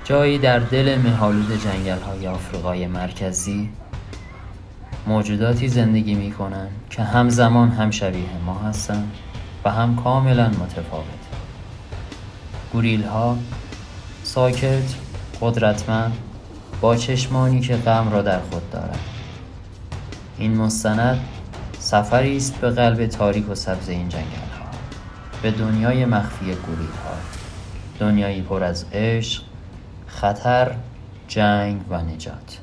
جایی در دل مه‌آلود جنگل‌های آفریقای مرکزی موجوداتی زندگی می‌کنند که همزمان هم شبیه ما هستند و هم کاملا متفاوت. گوریل‌ها ساکت، قدرتمند، با چشمانی که غم را در خود دارد. این مستند سفری است به قلب تاریک و سبز این جنگل‌ها، به دنیای مخفی گوریل‌ها، دنیایی پر از عشق، خطر، جنگ و نجات.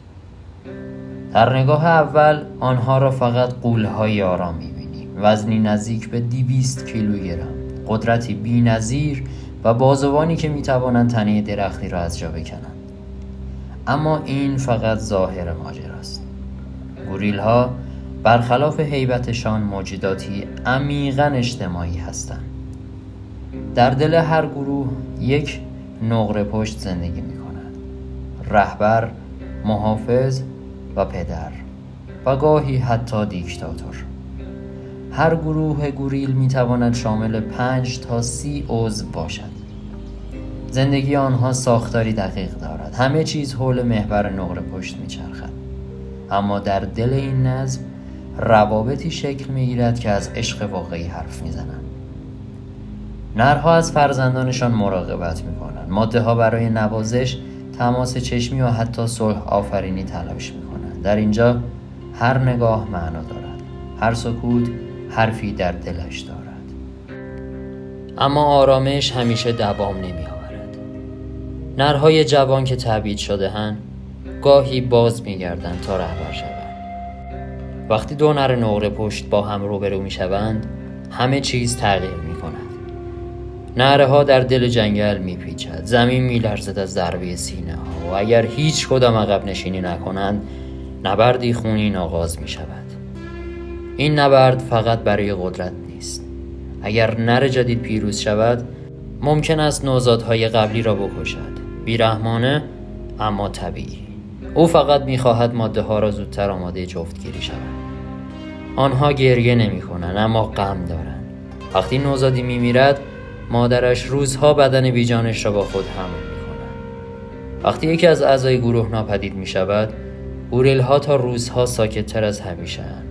در نگاه اول آنها را فقط غول‌های آرام می‌بینی، وزنی نزدیک به 200 کیلوگرم، قدرتی بی‌نظیر و بازوانی که می‌توانند تنه درختی را از جا بکنند. اما این فقط ظاهر ماجراست. گوریل‌ها برخلاف هیبتشان موجوداتی عمیقاً اجتماعی هستند. در دل هر گروه یک نقره پشت زندگی می‌کند. رهبر، محافظ و پدر و گاهی حتی دیکتاتور. هر گروه گوریل می‌تواند شامل 5 تا 30 عضو باشد. زندگی آنها ساختاری دقیق دارد. همه چیز حول محور نقره پشت می‌چرخد. اما در دل این نظم روابطی شکل می‌گیرد که از عشق واقعی حرف می‌زنند. نرها از فرزندانشان مراقبت می‌کنند. ماده‌ها برای نوازش، تماس چشمی و حتی صلح آفرینی تلاش می‌کنند. در اینجا هر نگاه معنا دارد. هر سکوت حرفی در دلش دارد. اما آرامش همیشه دوام نمی‌آورد. نرهای جوان که تبعید شده‌اند گاهی باز می‌گردند تا رهبر شوند. وقتی دو نر نقره پشت با هم روبرو می‌شوند، همه چیز تغییر می‌کند. نرها در دل جنگل می‌پیچد، زمین می‌لرزد از ضربه سینه‌ها و اگر هیچ کدام عقب نشینی نکنند، نبردی خونین آغاز می‌شود. این نبرد فقط برای قدرت نیست. اگر نر جدید پیروز شود، ممکن است نوزادهای قبلی را بکشد. بیرحمانه اما طبیعی. او فقط می‌خواهد ماده‌ها را زودتر آماده جفتگیری شوند. آنها گریه نمی‌کنند اما غم دارند. وقتی نوزادی می‌میرد، مادرش روزها بدن بیجانش را با خود حمل می‌کند. وقتی یکی از اعضای گروه ناپدید می‌شود، گوریل‌ها تا روزها ساکت‌تر از همیشه‌اند.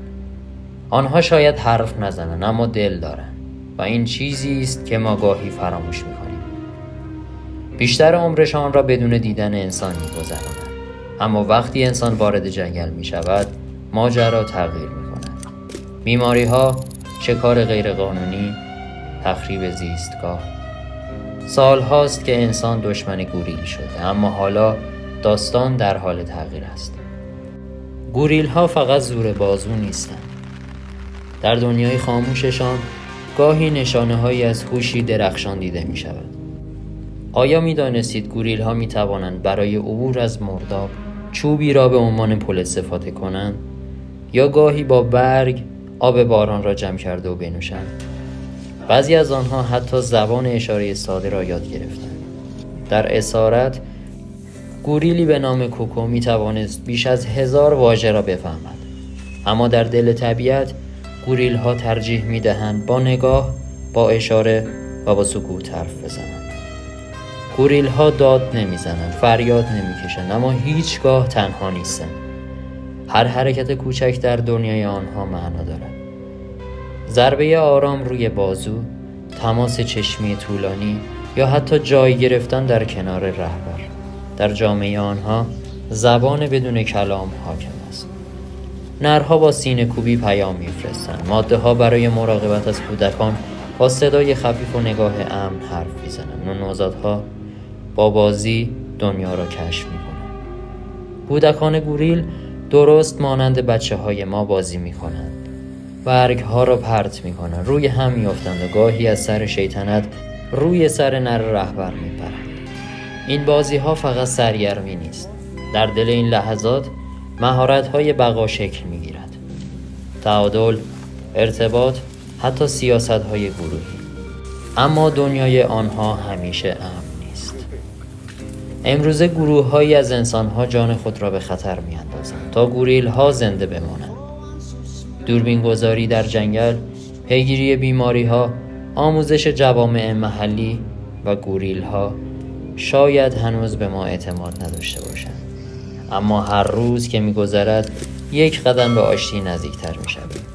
آنها شاید حرف نزنند اما دل دارند و این چیزی است که ما گاهی فراموش می‌کنیم. بیشتر عمرشان را بدون دیدن انسان می‌گذرانند. اما وقتی انسان وارد جنگل می‌شود، ماجرا تغییر می‌کند. بیماری‌ها، شکار غیرقانونی، تخریب زیستگاه. سال هاست که انسان دشمن گوریل شده، اما حالا داستان در حال تغییر است. گوریل ها فقط زور بازو نیستند. در دنیای خاموششان گاهی نشانه هایی از هوشی درخشان دیده می شود. آیا می دانستید گوریل ها می توانند برای عبور از مرداب چوبی را به عنوان پل استفاده کنند یا گاهی با برگ آب باران را جمع کرده و بنوشند؟ بعضی از آنها حتی زبان اشاره ساده را یاد گرفتند. در اسارت، گوریلی به نام کوکو می توانست بیش از 1000 واژه را بفهمد. اما در دل طبیعت، گوریل ها ترجیح می دهند با نگاه، با اشاره و با سکوت حرف بزنند. گوریل ها داد نمی زنند، فریاد نمی کشند، اما هیچگاه تنها نیستند. هر حرکت کوچک در دنیای آنها معنا دارد. ضربه آرام روی بازو، تماس چشمی طولانی یا حتی جای گرفتن در کنار رهبر. در جامعه آنها زبان بدون کلام حاکم است. نرها با سینه کوبی پیام می‌فرستند. ماده‌ها برای مراقبت از کودکان با صدای خفیف و نگاه امن حرف می‌زنند و نوزادها با بازی دنیا را کشف می‌کنند. کودکان گوریل درست مانند بچه‌های ما بازی می‌کنند. برگ‌ها را پرت می‌کنند، روی هم می‌افتند و گاهی از سر شیطنت روی سر نر رهبر می‌پرند. این بازی‌ها فقط سرگرمی نیست. در دل این لحظات مهارت‌های بقا شکل می‌گیرد. تعادل، ارتباط، حتی سیاست‌های گروهی. اما دنیای آنها همیشه امن نیست. امروزه گروه‌هایی از انسان‌ها جان خود را به خطر می‌اندازند تا گوریل‌ها زنده بمانند. دوربین‌گذاری در جنگل، پیگیری بیماری‌ها، آموزش جوامع محلی و گوریل‌ها شاید هنوز به ما اعتماد نداشته باشند، اما هر روز که می‌گذرد یک قدم به آشتی نزدیکتر می‌شویم.